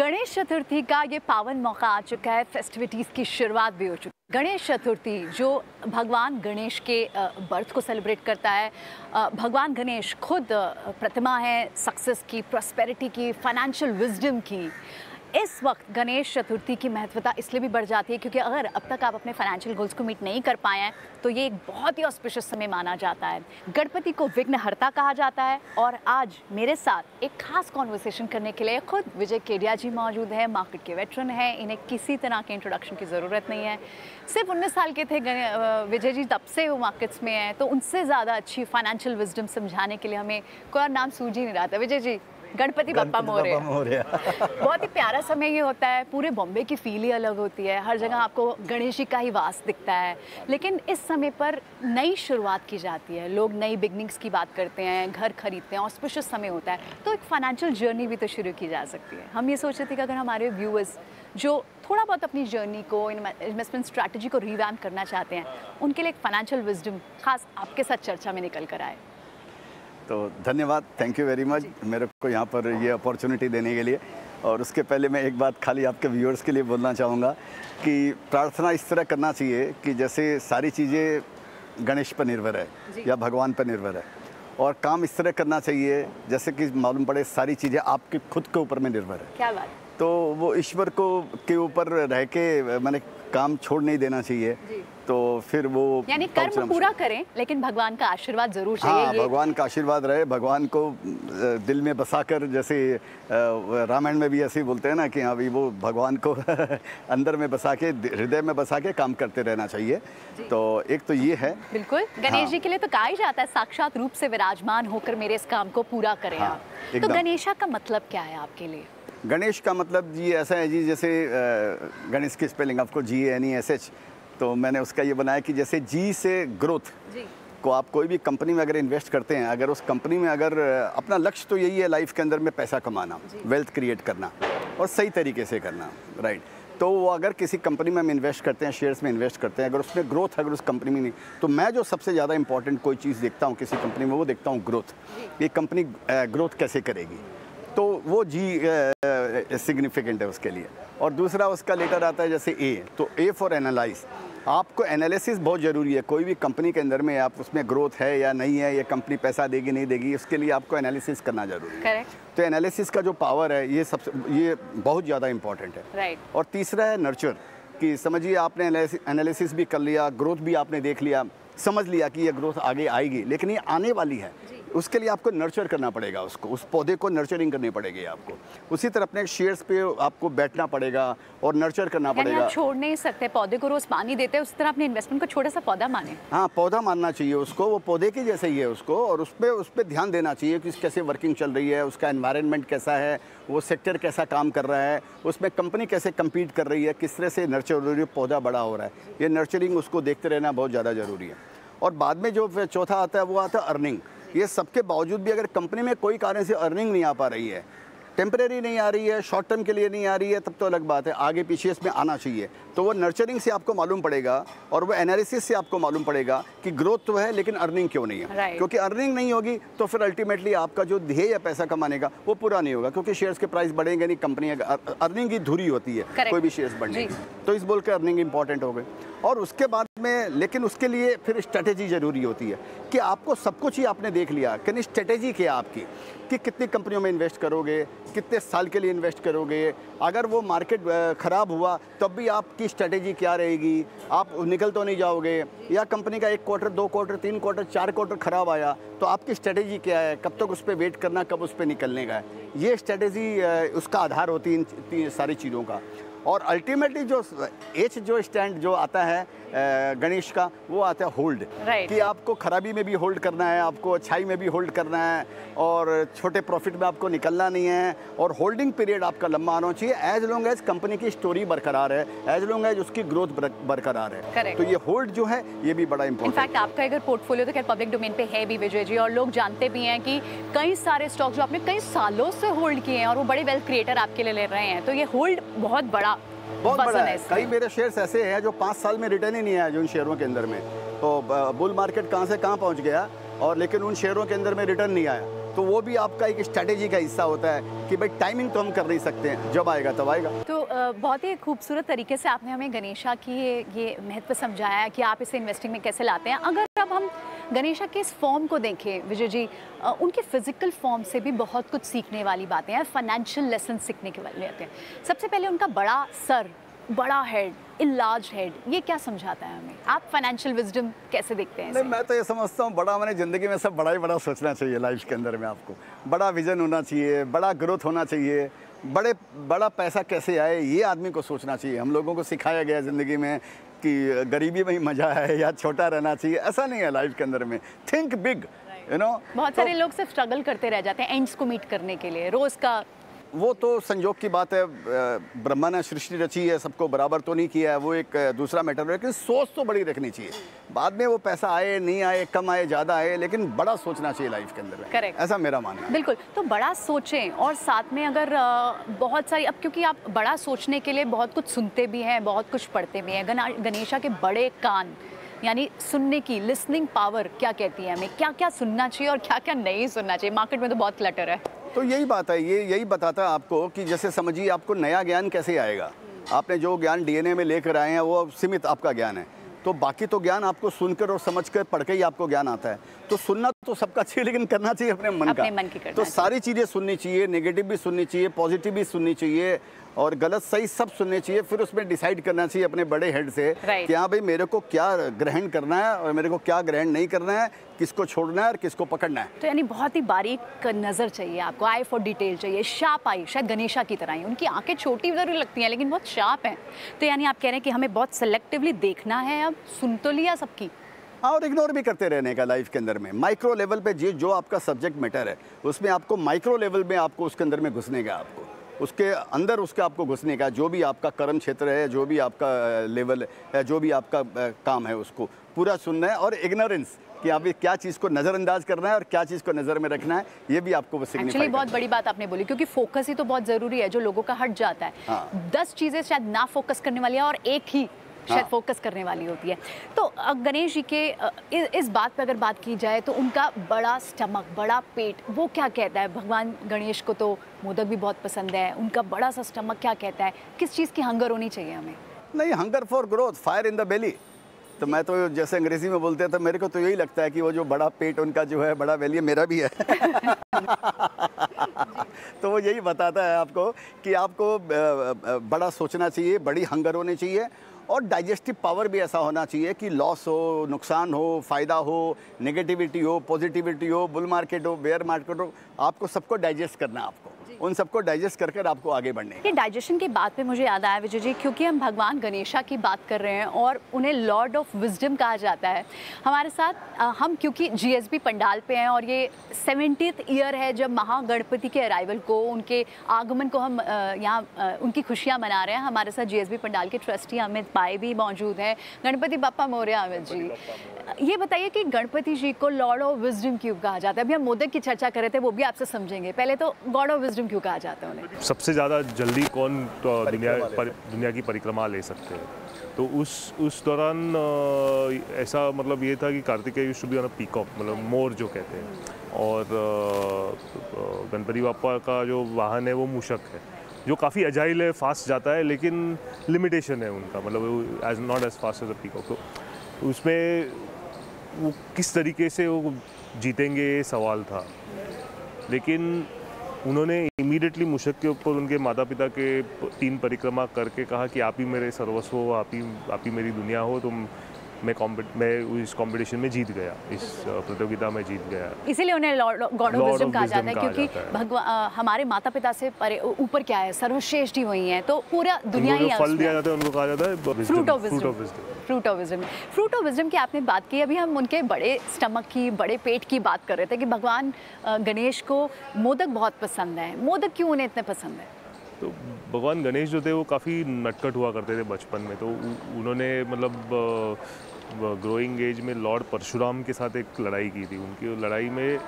गणेश चतुर्थी का ये पावन मौका आ चुका है, फेस्टिविटीज़ की शुरुआत भी हो चुकी है। गणेश चतुर्थी जो भगवान गणेश के बर्थ को सेलिब्रेट करता है। भगवान गणेश खुद प्रतिमा है सक्सेस की, प्रॉस्पेरिटी की, फाइनेंशियल विजडम की। इस वक्त गणेश चतुर्थी की महत्वता इसलिए भी बढ़ जाती है क्योंकि अगर अब तक आप अपने फाइनेंशियल गोल्स को मीट नहीं कर पाए हैं तो ये एक बहुत ही ऑस्पिशियस समय माना जाता है। गणपति को विघ्नहर्ता कहा जाता है और आज मेरे साथ एक खास कॉन्वर्सेशन करने के लिए खुद विजय केडिया जी मौजूद है। मार्केट के वेटरन हैं, इन्हें किसी तरह के इंट्रोडक्शन की ज़रूरत नहीं है। सिर्फ 19 साल के थे विजय जी, तब से वो मार्केट्स में हैं, तो उनसे ज़्यादा अच्छी फाइनेंशियल विजडम समझाने के लिए हमें कोई और नाम सूझ ही नहीं रहा था। विजय जी, गणपति बप्पा मोरया। बहुत ही प्यारा समय ये होता है, पूरे बॉम्बे की फील ही अलग होती है, हर जगह आपको गणेश जी का ही वास दिखता है। लेकिन इस समय पर नई शुरुआत की जाती है, लोग नई बिगनिंग्स की बात करते हैं, घर खरीदते हैं, ऑस्पिशियस समय होता है, तो एक फाइनेंशियल जर्नी भी तो शुरू की जा सकती है। हम ये सोच रहे थे कि अगर हमारे व्यूअर्स जो थोड़ा बहुत अपनी जर्नी को, इन्वेस्टमेंट स्ट्रैटेजी को रिवैम्प करना चाहते हैं, उनके लिए एक फाइनेंशियल विजडम खास आपके साथ चर्चा में निकल कर आए। तो धन्यवाद, थैंक यू वेरी मच मेरे को यहाँ पर ये अपॉर्चुनिटी देने के लिए। और उसके पहले मैं एक बात खाली आपके व्यूअर्स के लिए बोलना चाहूँगा कि प्रार्थना इस तरह करना चाहिए कि जैसे सारी चीज़ें गणेश पर निर्भर है या भगवान पर निर्भर है, और काम इस तरह करना चाहिए जैसे कि मालूम पड़े सारी चीज़ें आपके खुद के ऊपर में निर्भर है। क्या बात। तो वो ईश्वर को के ऊपर रह के मैंने काम छोड़ नहीं देना चाहिए। तो फिर वो यानी कर्म पूरा करें लेकिन भगवान का आशीर्वाद जरूर चाहिए। हाँ, भगवान का आशीर्वाद रहे, भगवान को दिल में बसाकर, जैसे रामायण में भी ऐसे ही बोलते हैं ना कि हाँ भाई वो भगवान को अंदर में बसा के, हृदय में बसा के काम करते रहना चाहिए। तो एक तो ये है। बिल्कुल, गणेश जी के लिए तो कहा ही जाता है साक्षात रूप से विराजमान होकर मेरे इस काम को पूरा करें आप। तो गणेशा का मतलब क्या है आपके लिए? गणेश का मतलब जी ऐसा है जी, जैसे गणेश की स्पेलिंग आपको GNESH, तो मैंने उसका ये बनाया कि जैसे जी से ग्रोथ को, आप कोई भी कंपनी में अगर इन्वेस्ट करते हैं, अगर उस कंपनी में अगर अपना लक्ष्य तो यही है लाइफ के अंदर में पैसा कमाना, वेल्थ क्रिएट करना और सही तरीके से करना, राइट। तो वो अगर किसी कंपनी में हम इन्वेस्ट करते हैं, शेयर्स में इन्वेस्ट करते हैं, अगर उसमें ग्रोथ, अगर उस कंपनी में नहीं, तो मैं जो सबसे ज़्यादा इंपॉर्टेंट कोई चीज़ देखता हूँ किसी कंपनी में, वो देखता हूँ ग्रोथ। ये कंपनी ग्रोथ कैसे करेगी, तो वो जी सिग्निफिकेंट है उसके लिए। और दूसरा उसका लेटर आता है जैसे ए, तो ए फॉर एनालाइज। आपको एनालिसिस बहुत ज़रूरी है। कोई भी कंपनी के अंदर में आप उसमें ग्रोथ है या नहीं है, ये कंपनी पैसा देगी नहीं देगी, उसके लिए आपको एनालिसिस करना जरूरी है। करेक्ट। तो एनालिसिस का जो पावर है ये बहुत ज़्यादा इंपॉर्टेंट है। राइट। और तीसरा है नर्चर, कि समझिए आपने एनालिसिस भी कर लिया, ग्रोथ भी आपने देख लिया, समझ लिया कि ये ग्रोथ आगे आएगी, लेकिन ये आने वाली है, उसके लिए आपको नर्चर करना पड़ेगा, उसको, उस पौधे को नर्चरिंग करनी पड़ेगी आपको। उसी तरह अपने शेयर्स पे आपको बैठना पड़ेगा और नर्चर करना पड़ेगा। आप छोड़ नहीं सकते, पौधे को रोज पानी देते हैं, उस तरह अपने इन्वेस्टमेंट को छोटा सा पौधा माने। हाँ, पौधा मानना चाहिए उसको, वो पौधे के जैसे ही है उसको, और उस पर ध्यान देना चाहिए कि कैसे वर्किंग चल रही है, उसका एनवायरनमेंट कैसा है, वो सेक्टर कैसा काम कर रहा है, उसमें कंपनी कैसे कम्पीट कर रही है, किस तरह से नर्चर हो रही है, पौधा बड़ा हो रहा है। ये नर्चरिंग उसको देखते रहना बहुत ज़्यादा ज़रूरी है। और बाद में जो चौथा आता है वो आता है अर्निंग। ये सबके बावजूद भी अगर कंपनी में कोई कारण से अर्निंग नहीं आ पा रही है, टेम्परेरी नहीं आ रही है, शॉर्ट टर्म के लिए नहीं आ रही है, तब तो अलग बात है, आगे पीछे इसमें आना चाहिए। तो वो नर्चरिंग से आपको मालूम पड़ेगा और वो एनालिसिस से आपको मालूम पड़ेगा कि ग्रोथ तो है लेकिन अर्निंग क्यों नहीं है। क्योंकि अर्निंग नहीं होगी तो फिर अल्टीमेटली आपका जो ध्येय है पैसा कमाने का वो पूरा नहीं होगा, क्योंकि शेयर्स के प्राइस बढ़ेंगे नहीं, कंपनी अर्निंग की धुरी होती है कोई भी शेयर्स बढ़ने की। तो इस बोल के अर्निंग इंपॉर्टेंट हो गई। और उसके बाद में, लेकिन उसके लिए फिर स्ट्रेटेजी ज़रूरी होती है कि आपको सब कुछ ही आपने देख लिया, कि स्ट्रेटेजी क्या आपकी, कि कितनी कंपनियों में इन्वेस्ट करोगे, कितने साल के लिए इन्वेस्ट करोगे, अगर वो मार्केट ख़राब हुआ तब भी आपकी स्ट्रेटेजी क्या रहेगी, आप निकल तो नहीं जाओगे, या कंपनी का 1 क्वार्टर, 2 क्वार्टर, 3 क्वार्टर, 4 क्वार्टर ख़राब आया तो आपकी स्ट्रेटेजी क्या है, कब तक उस पर वेट करना, कब उस पर निकलने का है। ये स्ट्रेटेजी उसका आधार होती है इन सारी चीज़ों का। और अल्टीमेटली जो एच जो स्टैंड जो आता है गणेश का, वो आता है होल्ड। कि आपको खराबी में भी होल्ड करना है, आपको अच्छाई में भी होल्ड करना है, और छोटे प्रॉफिट में आपको निकलना नहीं है, और होल्डिंग पीरियड आपका लंबा आना चाहिए, एज लॉन्ग एज कंपनी की स्टोरी बरकरार है, एज लॉन्ग एज उसकी ग्रोथ बरकरार है। तो ये होल्ड जो है ये भी बड़ा इंपॉर्टेंट है। इनफैक्ट आपका अगर पोर्टफोलियो तो खैर पब्लिक डोमेन पे है भी विजय जी, और लोग जानते भी हैं कि कई सारे स्टॉक जो आपने कई सालों से होल्ड किए हैं और वो बड़े वेल्थ क्रिएटर आपके लिए ले रहे हैं, तो ये होल्ड बहुत बड़ा है। कई मेरे शेयर्स ऐसे हैं जो 5 साल में रिटर्न ही नहीं आया जो उन शेयरों के अंदर में। तो बुल मार्केट कहाँ से कहाँ पहुँच गया, और लेकिन उन शेयरों के अंदर में रिटर्न नहीं आया। तो वो भी आपका एक स्ट्रैटेजी का हिस्सा होता है कि भाई टाइमिंग तो हम कर नहीं सकते हैं, जब आएगा तब आएगा। तो बहुत ही खूबसूरत तरीके से आपने हमें गणेशा की ये महत्व समझाया कि आप इसे इन्वेस्टिंग में कैसे लाते हैं। अगर अब हम गणेशा के इस फॉर्म को देखें विजय जी, उनके फिजिकल फॉर्म से भी बहुत कुछ सीखने वाली बातें हैं, फाइनेंशियल लेसन सीखने के वाली बातें हैं। सबसे पहले उनका बड़ा सर, बड़ा हेड, लार्ज हेड, ये क्या समझाता है हमें? आप फाइनेंशियल विजडम कैसे देखते हैं? नहीं, मैं तो ये समझता हूँ बड़ा मैंने ज़िंदगी में सब बड़ा ही बड़ा सोचना चाहिए लाइफ के अंदर में। आपको बड़ा विजन होना चाहिए, बड़ा ग्रोथ होना चाहिए, बड़ा पैसा कैसे आए ये आदमी को सोचना चाहिए। हम लोगों को सिखाया गया ज़िंदगी में कि गरीबी में ही मज़ा है या छोटा रहना चाहिए, ऐसा नहीं है लाइफ के अंदर में। Think big, you know. बहुत सारे लोग सिर्फ स्ट्रगल करते रह जाते हैं एंड्स को मीट करने के लिए, रोज़ का। वो तो संजोग की बात है, ब्रह्मा ने सृष्टि रची है, सबको बराबर तो नहीं किया है, वो एक दूसरा मैटर है। लेकिन सोच तो बड़ी रखनी चाहिए। बाद में वो पैसा आए नहीं आए, कम आए ज़्यादा आए, लेकिन बड़ा सोचना चाहिए लाइफ के अंदर। करेक्ट, ऐसा मेरा मानना है। बिल्कुल, तो बड़ा सोचें और साथ में अगर बहुत सारी, अब क्योंकि आप बड़ा सोचने के लिए बहुत कुछ सुनते भी हैं, बहुत कुछ पढ़ते भी हैं। गणेशा के बड़े कान, यानी सुनने की लिसनिंग पावर क्या कहती है हमें? क्या क्या सुनना चाहिए और क्या क्या नहीं सुनना चाहिए? मार्केट में तो बहुत क्लटर है। तो यही बात है, ये यही बताता है आपको कि जैसे समझिए आपको नया ज्ञान कैसे आएगा। आपने जो ज्ञान डीएनए में लेकर आए हैं वो सीमित आपका ज्ञान है, तो बाकी तो ज्ञान आपको सुनकर और समझकर पढ़ के ही आपको ज्ञान आता है। तो सुनना तो सबका चाहिए, लेकिन करना चाहिए अपने मन का। तो सारी चीज़ें सुननी चाहिए, नेगेटिव भी सुननी चाहिए, पॉजिटिव भी सुननी चाहिए और गलत सही सब सुनने चाहिए। फिर उसमें डिसाइड करना चाहिए अपने बड़े हेड से कि हाँ भाई मेरे को क्या ग्रहण करना है और मेरे को क्या ग्रहण नहीं करना है, किसको छोड़ना है और किसको पकड़ना है। तो यानी बहुत ही बारीक नज़र चाहिए आपको, आई फॉर डिटेल चाहिए, शार्प आई, शायद गणेशा की तरह ही। उनकी आंखें छोटी जरूर लगती हैं लेकिन बहुत शार्प हैं। तो यानी आप कह रहे हैं कि हमें बहुत सेलेक्टिवली देखना है, अब सुन तो लिया सबकी, हाँ, और इग्नोर भी करते रहने का लाइफ के अंदर में। माइक्रो लेवल पे जो आपका सब्जेक्ट मैटर है उसमें आपको माइक्रो लेवल में आपको उसके अंदर में घुसने का, आपको उसके अंदर उसके आपको घुसने का, जो भी आपका कर्म क्षेत्र है, जो भी आपका लेवल है, जो भी आपका काम है, उसको पूरा सुनना है। और इग्नोरेंस कि आप क्या चीज़ को नज़रअंदाज करना है और क्या चीज़ को नज़र में रखना है, ये भी आपको एक्चुअली बहुत बड़ी बात आपने बोली, क्योंकि फोकस ही तो बहुत ज़रूरी है, जो लोगों का हट जाता है। हाँ। 10 चीज़ें शायद ना फोकस करने वाली है और एक ही शायद फोकस करने वाली होती है। तो गणेश जी के इस बात पे अगर बात की जाए तो उनका बड़ा स्टमक, बड़ा पेट, वो क्या कहता है? भगवान गणेश को तो मोदक भी बहुत पसंद है, उनका बड़ा सा स्टमक क्या कहता है? किस चीज़ की हंगर होनी चाहिए हमें? नहीं, hunger for growth, fire in the belly. तो मैं तो जैसे अंग्रेजी में बोलते हैं तो मेरे को तो यही लगता है कि वो जो बड़ा पेट उनका जो है, बड़ा बेली, मेरा भी है। तो वो यही बताता है आपको कि आपको बड़ा सोचना चाहिए, बड़ी हंगर होनी चाहिए और डाइजेस्टिव पावर भी ऐसा होना चाहिए कि लॉस हो, नुकसान हो, फ़ायदा हो, नेगेटिविटी हो, पॉजिटिविटी हो, बुल मार्केट हो, बेयर मार्केट हो, आपको सबको डाइजेस्ट करना है। आपको उन सबको डाइजेस्ट कर कर आपको आगे बढ़ने। ये डाइजेशन की बात पे मुझे याद आया विजय जी, क्योंकि हम भगवान गणेशा की बात कर रहे हैं और उन्हें लॉर्ड ऑफ विजडम कहा जाता है। हमारे साथ हम क्योंकि जीएसबी पंडाल पे हैं और ये 70th ईयर है जब महागणपति के अराइवल को, उनके आगमन को हम यहाँ उनकी खुशियाँ मना रहे हैं। हमारे साथ जीएसबी पंडाल के ट्रस्टी अमित पाई भी मौजूद हैं। गणपति बप्पा मोरया। अमित जी, ये बताइए कि गणपति जी को लॉर्ड ऑफ विजडम क्यों कहा जाता है? अभी हम मोदक की चर्चा कर रहे थे, वो भी आपसे समझेंगे। पहले तो गॉड ऑफ विजडम क्यों कहा जाता है उन्हें? सबसे ज़्यादा जल्दी कौन दुनिया की परिक्रमा ले सकते हैं, तो उस दौरान ऐसा मतलब ये था कि Kartikeya used to be on a peacock, मतलब मोर जो कहते हैं। और गणपति बाप्पा का जो वाहन है वो मूषक है, जो काफ़ी अजाइल है, फास्ट जाता है, लेकिन लिमिटेशन है उनका, मतलब as not as fast as a peacock. तो उसमें वो किस तरीके से वो जीतेंगे ये सवाल था, लेकिन उन्होंने इमीडिएटली मूषक के ऊपर उनके माता पिता के 3 परिक्रमा करके कहा कि आप ही मेरे सर्वस्व हो, आप ही मेरी दुनिया हो। तो मैं इस कंपटीशन में जीत गया, इस प्रतियोगिता में जीत गया। इसीलिए उन्हें गॉड ऑफ विजडम कहा जाता है, क्योंकि हमारे माता पिता से ऊपर क्या है, सर्वश्रेष्ठ ही वही है। तो पूरा दुनिया ही फल दिया जाता है, उनको कहा जाता है fruit of wisdom. Fruit of wisdom की आपने बात की। अभी हम उनके बड़े स्टमक की, बड़े पेट की बात कर रहे थे कि भगवान गणेश को मोदक बहुत पसंद है। मोदक क्यों उन्हें इतने पसंद है? तो भगवान गणेश जो थे वो काफ़ी नटखट हुआ करते थे बचपन में। तो उन्होंने मतलब ग्रोइंग एज में लॉर्ड परशुराम के साथ एक लड़ाई की थी। उनकी लड़ाई में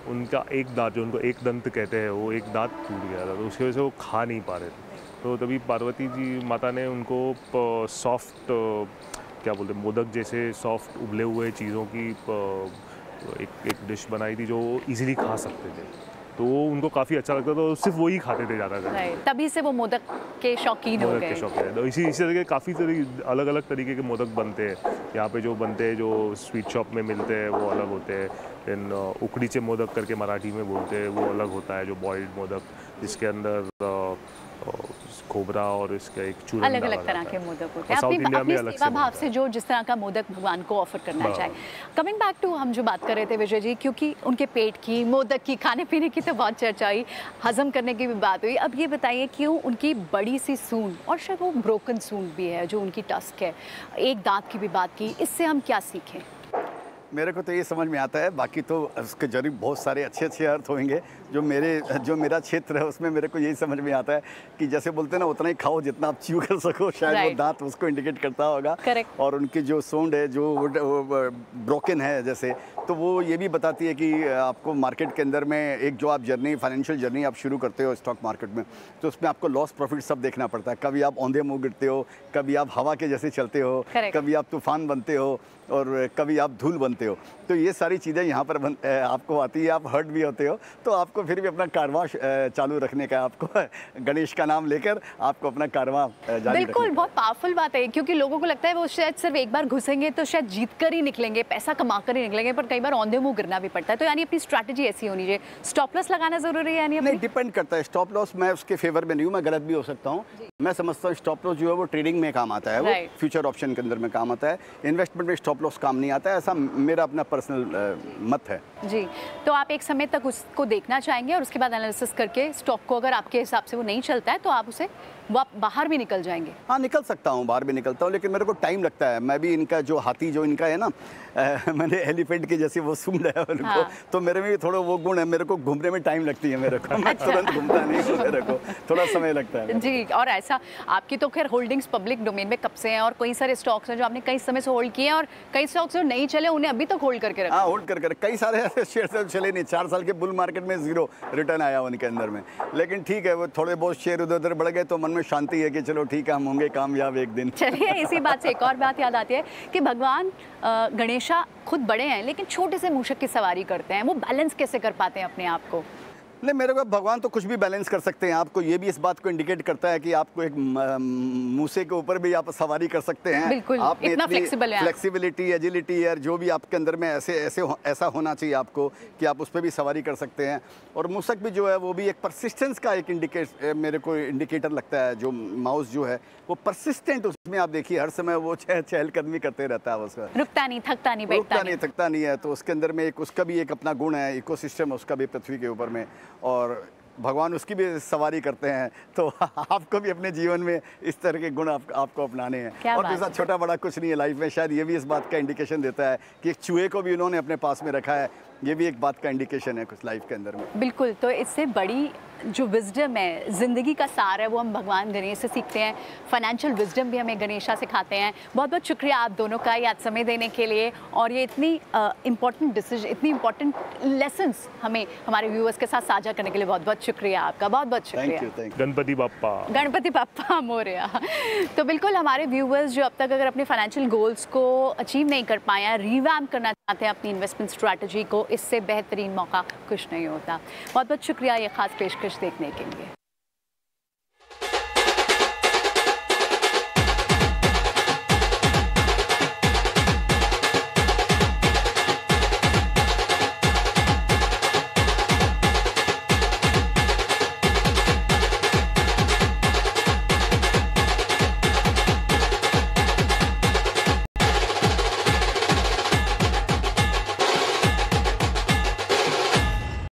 उनका एक दांत, जो उनको एक दंत कहते हैं, वो एक दांत टूट गया था, तो उसकी वजह से वो खा नहीं पा रहे थे। तो तभी पार्वती जी माता ने उनको सॉफ्ट क्या बोलते हैं, मोदक जैसे सॉफ्ट उबले हुए चीज़ों की एक डिश बनाई थी जो इजीली खा सकते थे, तो वो उनको काफ़ी अच्छा लगता था, तो सिर्फ वही खाते थे ज़्यादा करके। तभी से वो मोदक के शौकीन हो गए। मोदक के शौकीन, तो इसी तरीके काफ़ी अलग अलग तरीके के मोदक बनते हैं यहाँ पे, जो बनते हैं जो स्वीट शॉप में मिलते हैं वो अलग होते हैं। इन उखड़ीचे मोदक करके मराठी में बोलते हैं, वो अलग होता है, जो बॉइल्ड मोदक जिसके अंदर खोबरा और इसका एक चूरन अलग अलग तरह के मोदक होते हैं, अपनी सेवा भाव से जो जिस तरह का मोदक भगवान को ऑफर करना चाहे। कमिंग बैक टू हम जो बात कर रहे थे विजय जी, क्योंकि उनके पेट की, मोदक की, खाने पीने की तो बहुत चर्चा हुई, हजम करने की भी बात हुई। अब ये बताइए क्यों उनकी बड़ी सी सूंड, और शायद वो ब्रोकन सूंड भी है जो उनकी टस्क है, एक दांत की भी बात की, इससे हम क्या सीखें? मेरे को तो ये समझ में आता है, बाकी तो उसके जरूर बहुत सारे अच्छे अच्छे अर्थ होंगे। जो मेरा क्षेत्र है उसमें मेरे को यही समझ में आता है कि जैसे बोलते हैं ना, उतना ही खाओ जितना आप च्यू कर सको, शायद वो दांत उसको इंडिकेट करता होगा। और उनकी जो सूंड है जो ब्रोकन है जैसे, तो वो ये भी बताती है कि आपको मार्केट के अंदर में एक जो आप जर्नी, फाइनेंशियल जर्नी आप शुरू करते हो स्टॉक मार्केट में, तो उसमें आपको लॉस प्रॉफिट सब देखना पड़ता है। कभी आप औंधे मुँह गिरते हो, कभी आप हवा के जैसे चलते हो, कभी आप तूफान बनते हो, और कभी आप धूल बनते हो। तो ये सारी चीज़ें यहाँ पर आपको आती है। आप हर्ट भी होते हो तो आपको फिर भी अपना कारवां चालू रखने का, आपको गणेश का नाम लेकर आपको अपना कारवां जारी बिल्कुल, बहुत पावरफुल बात है, क्योंकि लोगों को लगता है वो शायद सिर्फ एक बार घुसेंगे तो शायद जीत कर ही निकलेंगे, पैसा कमा कर ही निकलेंगे, पर कई बार औंधे मुँह गिरना भी पड़ता है। तो यानी अपनी स्ट्रैटेजी ऐसी होनी चाहिए। स्टॉप लॉस लगाना जरूरी है यानी? नहीं, डिपेंड करता है। स्टॉप लॉस मैं उसके फेवर में नहीं हूँ, मैं गलत भी हो सकता हूँ। मैं समझता हूँ स्टॉप लॉस जो है वो ट्रेडिंग में काम आता है, वो फ्यूचर ऑप्शन के अंदर में काम आता है। इन्वेस्टमेंट में स्टॉप लॉस काम नहीं आता है, ऐसा मेरा अपना पर्सनल मत है जी। तो आप एक समय तक उसको देखना चाहेंगे और उसके बाद एनालिसिस करके स्टॉक को, अगर आपके हिसाब से वो नहीं चलता है तो आप उसे बाहर भी निकल जाएंगे? हाँ, निकल सकता हूँ, बाहर भी निकलता हूँ, लेकिन मेरे को टाइम लगता है। मैं भी इनका जो हाथी जो इनका है ना, मैंने एलिफेंट की जैसी वो सूंड है उनको, हाँ। तो मेरे में भी थोड़ा वो गुण है, मेरे को घूमने में टाइम लगती है मेरे को। मैं तुरंत घूमता नहीं हूँ, मेरे को थोड़ा समय लगता है जी। और ऐसा आपकी तो खैर होल्डिंग्स पब्लिक डोमेन में कब से हैं, और कई सारे स्टॉक्स हैं जो आपने कई समय से होल्ड किए हैं, और कई स्टॉक्स जो नहीं चले उन्हें अभी तक होल्ड करके रखा। हाँ, होल्ड करके कई सारे ऐसे शेयर चले नहीं। 4 साल के बुल मार्केट में 0 रिटर्न आया उनके अंदर में, लेकिन ठीक है, वो थोड़े बहुत शेयर उधर उधर बढ़ गए तो मन में शांति है कि चलो ठीक है, हम होंगे कामयाब एक दिन। चलिए, इसी बात से एक और बात याद आती है कि भगवान गणेशा खुद बड़े हैं लेकिन छोटे से मूषक की सवारी करते हैं, वो बैलेंस कैसे कर पाते हैं अपने आप को? नहीं, मेरे को भगवान तो कुछ भी बैलेंस कर सकते हैं। आपको ये भी इस बात को इंडिकेट करता है कि आपको एक मूसे के ऊपर भी आप सवारी कर सकते हैं। बिल्कुल, आप इतना फ्लेक्सिबल है, फ्लेक्सिबिलिटी, एजिलिटी है, जो भी आपके अंदर में ऐसा होना चाहिए आपको कि आप उस पर भी सवारी कर सकते हैं। और मूसक भी जो है वो भी एक परसिस्टेंस का एक मेरे को इंडिकेटर लगता है। जो माउस जो है वो परसिस्टेंट, उसमें आप देखिए हर समय वो चहलकदमी करते रहता है, उसका रुकता नहीं, थकता नहीं, थकता नहीं है। तो उसके अंदर में उसका भी एक अपना गुण है, इकोसिस्टम उसका भी पृथ्वी के ऊपर में, और भगवान उसकी भी सवारी करते हैं। तो आपको भी अपने जीवन में इस तरह के गुण आपको अपनाने हैं। और दूसरा, छोटा बड़ा कुछ नहीं है लाइफ में। शायद ये भी इस बात का इंडिकेशन देता है कि एक चूहे को भी उन्होंने अपने पास में रखा है, ये भी एक बात का इंडिकेशन है कुछ लाइफ के अंदर में। बिल्कुल। तो इससे बड़ी जो विजडम है, ज़िंदगी का सार है, वो हम भगवान गणेश से सीखते हैं। फाइनेंशियल विजडम भी हमें गणेशा सिखाते हैं। बहुत बहुत शुक्रिया आप दोनों का आज समय देने के लिए, और ये इतनी इम्पोर्टेंट डिसीजन, इतनी इम्पोर्टेंट लेसन्स हमें हमारे व्यूअर्स के साथ साझा करने के लिए बहुत बहुत शुक्रिया आपका। बहुत बहुत शुक्रिया। गणपति बाप्पा मोरया। तो बिल्कुल, हमारे व्यूअर्स जो अब तक अगर अपने फाइनेंशियल गोल्स को अचीव नहीं कर पाए हैं, रिवैम्प करना चाहते हैं अपनी इन्वेस्टमेंट स्ट्रैटेजी को, इससे बेहतरीन मौका कुछ नहीं होता। बहुत बहुत शुक्रिया ये खास पेशकश देखने के लिए।